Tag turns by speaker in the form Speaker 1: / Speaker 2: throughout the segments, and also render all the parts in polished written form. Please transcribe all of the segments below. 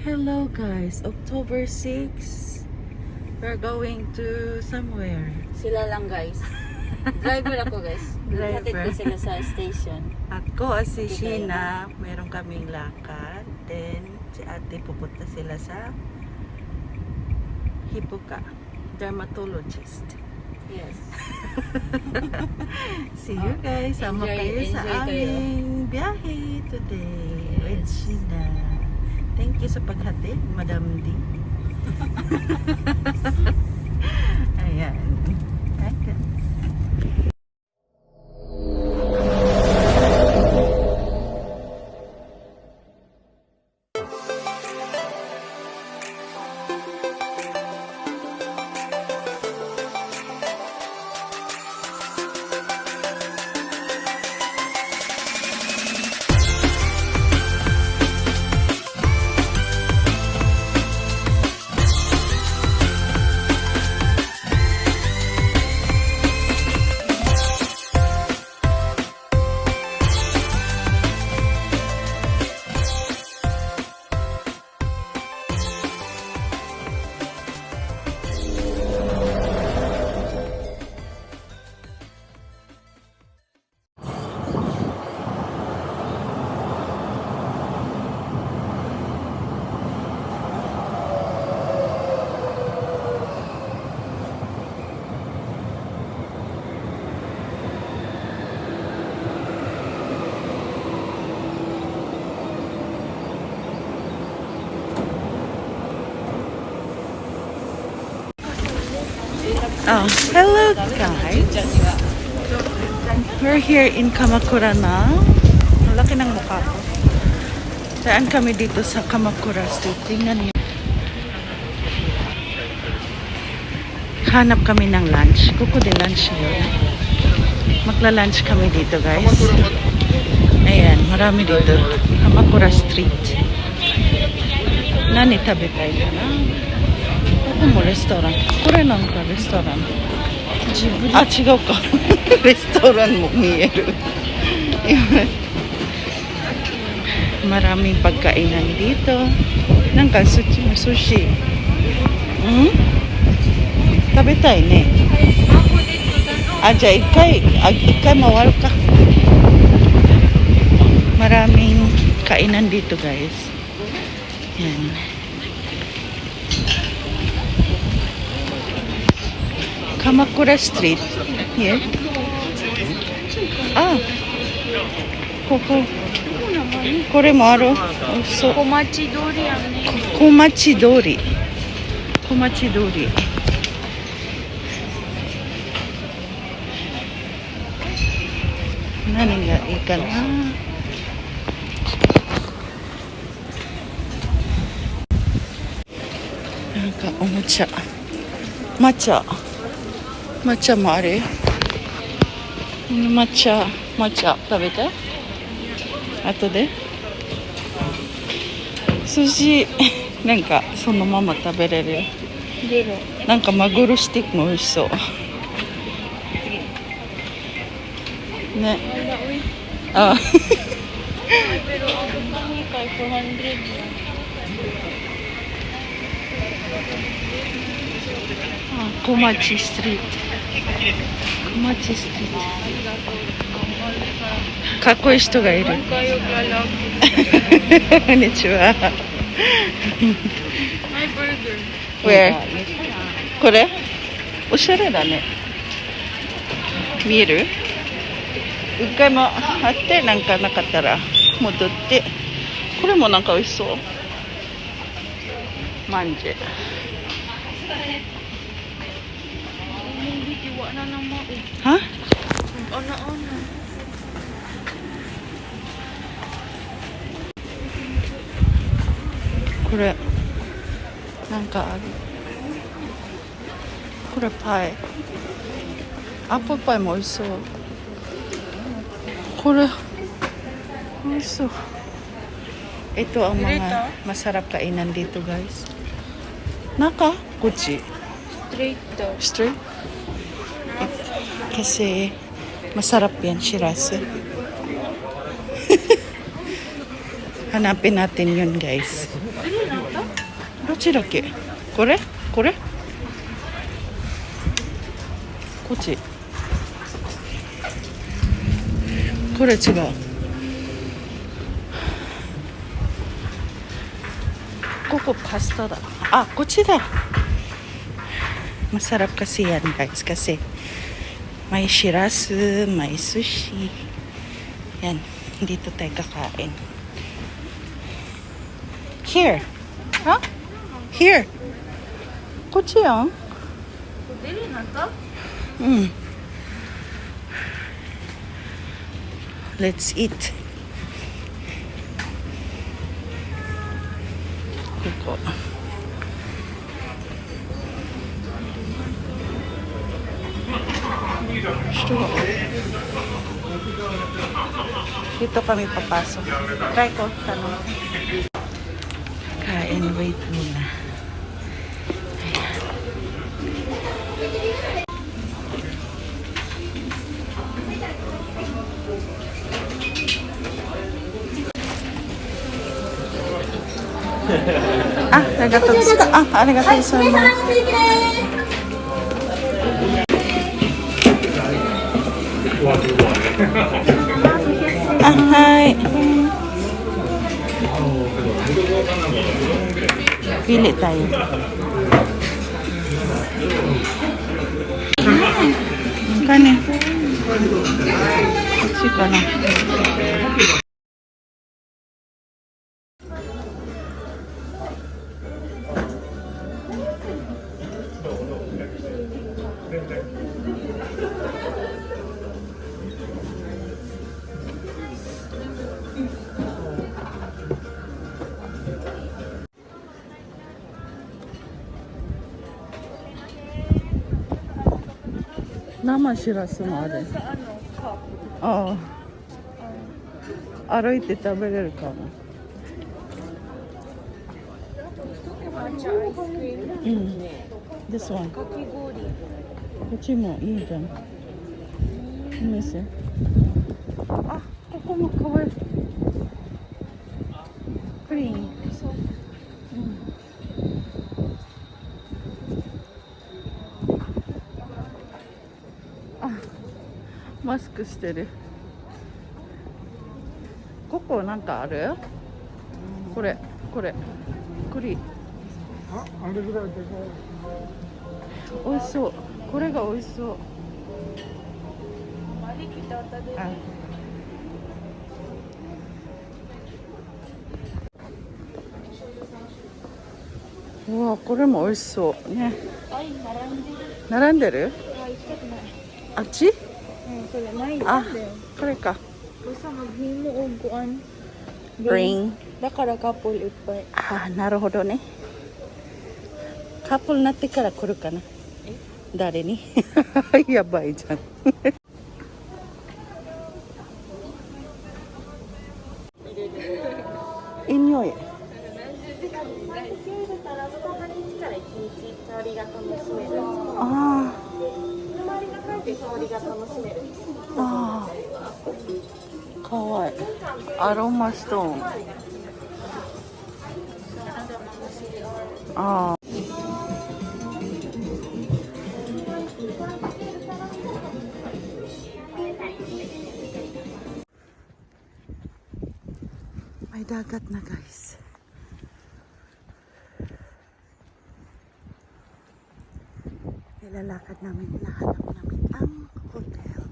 Speaker 1: Hello guys, October 6. We're going to somewhere.
Speaker 2: Sila lang guys. Driver ako guys. Hatid ko sila sa station.
Speaker 1: Ako at si Sheena, meron kaming lakad. Then si ate pupunta sila sa Hipuka, dermatologist.
Speaker 2: Yes.
Speaker 1: See you guys. Sama kayo sa aming biyahe today with Sheena. Thank you sa paghatid, Madam D. Ayan. Okay. Oh, hello guys. We're here in Kamakura na. Ang laki ng mukha ko. Saan kami dito sa Kamakura Street? Tingnan niyo. Hanap kami ng lunch. Kuko de lunch yun. Magla-lunch kami dito guys. Ayan, marami dito. Kamakura Street. Nani tabi tayo na? Mo restaurant. これなんかレストラン。あ、違うか。レストランも見える。Maraming pagkainan dito. Nangka sushi. Hmm? 食べたいね。あ、じゃあ一回回るか。Maraming kainan dito guys. Yan. Kamakura Street. Here. Ah. Koko. これもある。そう。小町通りやね。小町通り。小町通り。何がいいかな。なんかおもちゃ。抹茶もある。抹茶食べて。後で。寿司なんかそのまま食べれる。なんかマグロスティックも美味しそう。ね。あ。小町ストリート。小町ストリート。かっこいい人がいる。こんにちは。Where？これ？おしゃれだね。見える？一回もあってなんかなかったら戻って。これもなんか美味しそう。まんじゅう。Ha? Ona-ona. Kore. Nanka aru. Kore pie. Apple pie mo oishishou. Kore. Oishishou. Ito ang mga masarap kainan dito guys. Naka? Kuchi? Straight? Kasi masarap yan, shirasu. Hanapin natin yun guys. どっちだっけ？これ？これ？こっち。これ違う。ここパスタだ。あ、こっちだ。Masarap kasi yan guys kasi may shirasu, may sushi. Yan, dito tayo kakain. Here. Huh? Here. こっちやん。うん。Let's eat. ここ。人が。Dito kami papasok. Try ko, tanong. Kain, wait muna. Ah, arigatou gozaimasu. Ah, arigatou gozaimasu. Ah, hai. Pili tayo. Kanin. Kutsi ka na. Nama shirasu moある。ああ。歩いて食べれるかも。うん。This one。こっちもいいじゃん。見せ。あ、ここもかわいい。クリーン。うん。マスクしてる。ここなんかある？これ、これ、栗。
Speaker 3: あれぐらいでかい。
Speaker 1: 美味しそう。これが美味しそう。あ。うわ、これも美味しそうね。並んでる？あっち？あ、これか。Bring。
Speaker 2: だからカップルいっぱい。
Speaker 1: ああ、なるほどね。カップルになってから来るかな。誰に？やばいじゃん。いい匂い。ああ。かわいい。アロマストーン。ああ。May dagat na guys. Nilalakad namin, hinahanap namin ang hotel.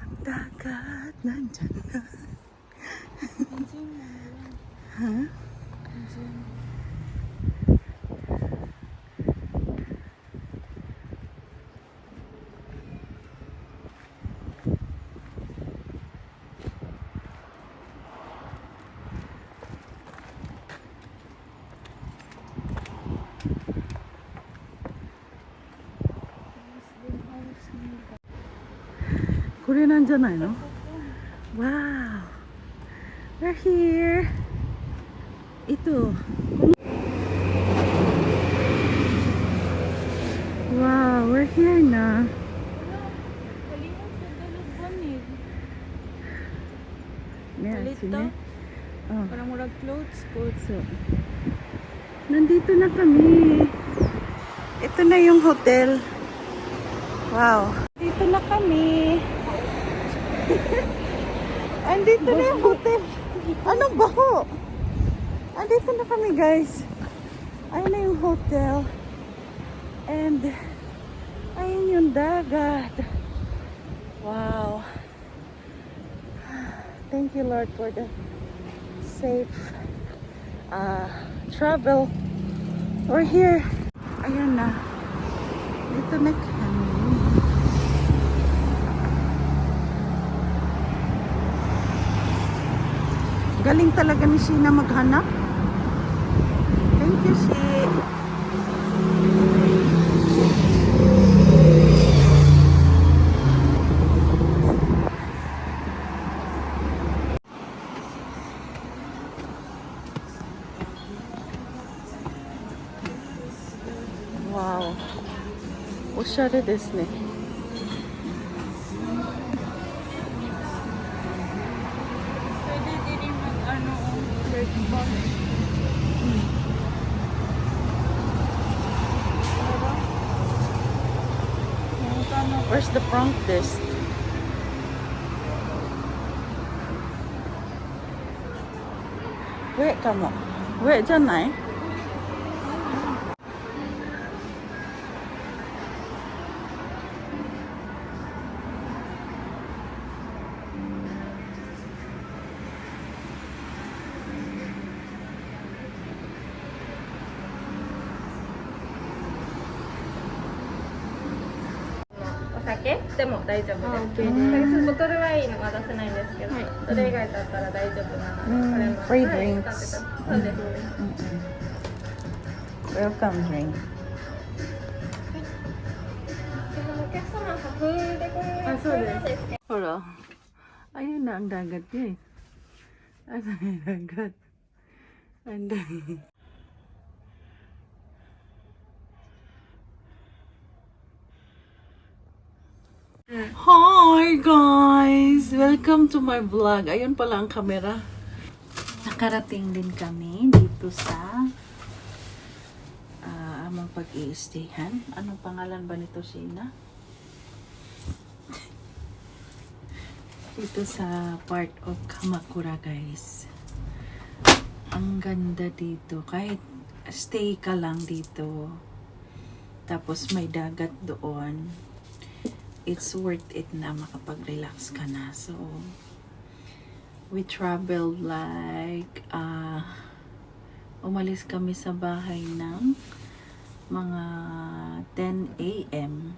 Speaker 1: Ang dagat nandyan na. Ha?これなんじゃないの？ Wow! We're here! Ito. Wow, we're here na. May asin eh. Oh.
Speaker 2: Parang murag clothes ko.
Speaker 1: So, nandito na kami. Ito na yung hotel. Wow. Dito na kami. Andito na yung hotel. Anong baho? Andito na kami, guys. Ayun na yung hotel. And, ayun yung dagat. Wow. Thank you, Lord, for the safe travel. We're here. Ayun na. Dito na kami. Galing talaga ni Sheena maghanap. Thank you, She. Wow. おしゃれですね。Where's the front desk? Wait ka mo. Wait, dyan na eh.
Speaker 4: でも大丈夫です。ボトルワインは出せないんですけど、それ以外だったら大丈夫なので、これも
Speaker 1: free
Speaker 4: はい
Speaker 1: drinks.
Speaker 4: 使ってた。そうですね。
Speaker 1: Welcome drink.
Speaker 4: お客様は風でご入浴なんですけど。
Speaker 1: Hold ayun na ang dagat niya eh. Ano yung dagat? And then, hi guys! Welcome to my vlog. Ayun pala ang camera. Nakarating din kami dito sa amang pag-i-stayhan. Anong pangalan ba nito, Sheena? Dito sa part of Kamakura, guys. Ang ganda dito. Kahit stay ka lang dito, tapos may dagat doon, it's worth it na makapag-relax ka na. So, we traveled like, umalis kami sa bahay ng mga 10 a.m.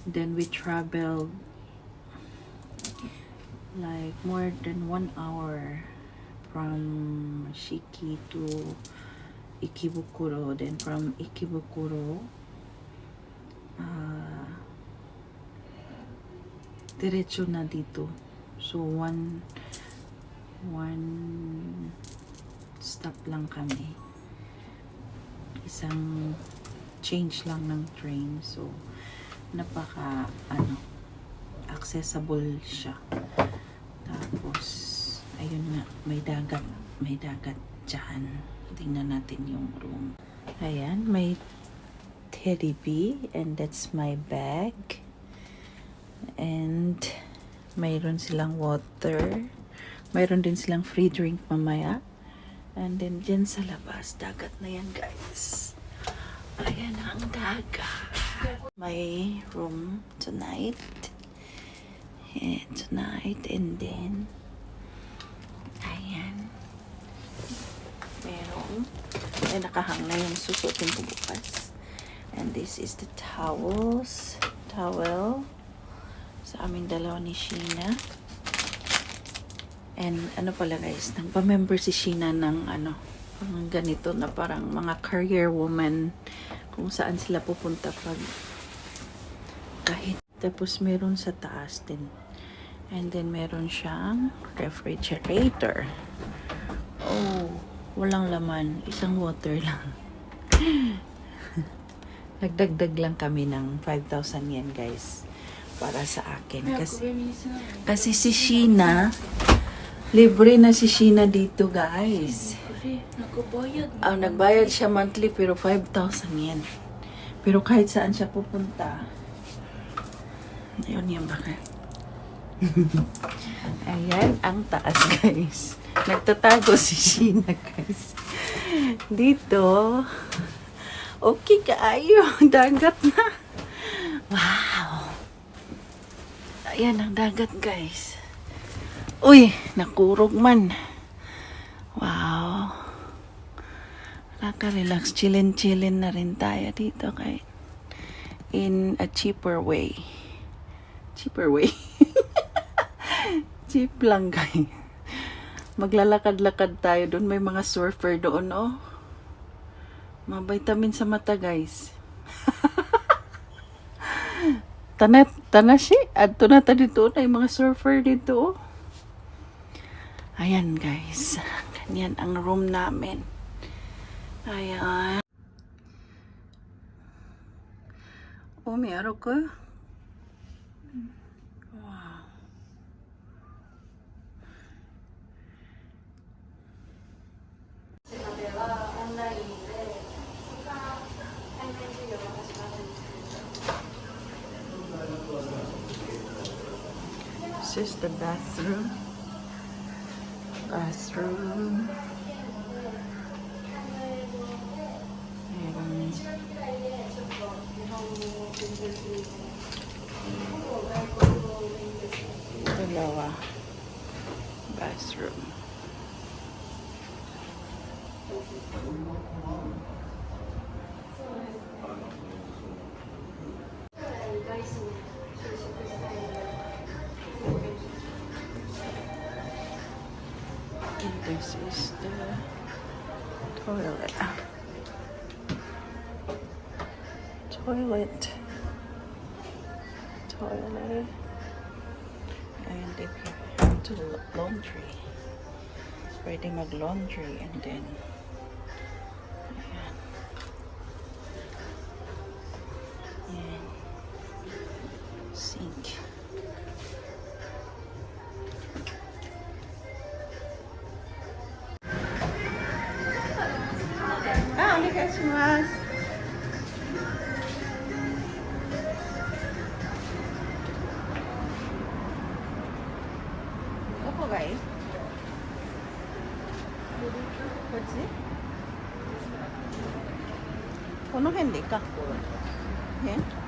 Speaker 1: Then we traveled like more than 1 hour from Shiki to Ikebukuro. Then from Ikebukuro, diretso na dito. So one stop lang kami. Isang change lang ng train. So napaka accessible siya. Tapos ayun nga, may dagat dyan. Tingnan natin yung room. Ayan, may teddy bear, and that's my bag. And mayroon silang water. Mayroon din silang free drink mamaya. And then dyan sa labas, dagat na yan, guys. Ayan ang dagat. My room tonight. And then ayan, merong nakahang na yung susuotin ko bukas. And this is the towel sa aming dalawa ni Sheena. And ano pala guys, nagpa-member si Sheena ng parang ganito na parang mga career woman, kung saan sila pupunta pag kahit. Tapos meron sa taas din. And then meron siyang refrigerator. Oh, walang laman, isang water lang. Nagdagdag lang kami ng 5,000 yen, guys, para sa akin. Kasi si Sheena, Libre na si Sheena dito, guys.
Speaker 2: Nagkubayad.
Speaker 1: Nagbayad siya monthly pero 5,000 yen. Pero kahit saan siya pupunta, ayun yan bakit. Ayan ang taas, guys. Nagtatago si Sheena, guys. Dito, okay kaayo. Dagat na. Wow. Ayan ang dagat, guys. Uy, nakurog man. Wow. Nakaka-relax. Chillin' na rin tayo dito kay in a cheaper way. Cheaper way. Cheap lang, guys. Maglalakad-lakad tayo doon. May mga surfer doon, oh. Mga vitamin sa mata, guys. Tanashi. Adto na ta dito na yung mga surfer dito, oh. Ayan, guys. Ganyan ang room namin. Ayan. Oh, may araw ka. Wow. This is the bathroom. Bathroom. And dalawa. Bathroom. And this is the toilet. Toilet. And if you have to laundry, pwede mag-laundry and then ayan. Ayan. Sink. Onegaishimasu. Doko ga ii? こっち？この辺でいいか。辺？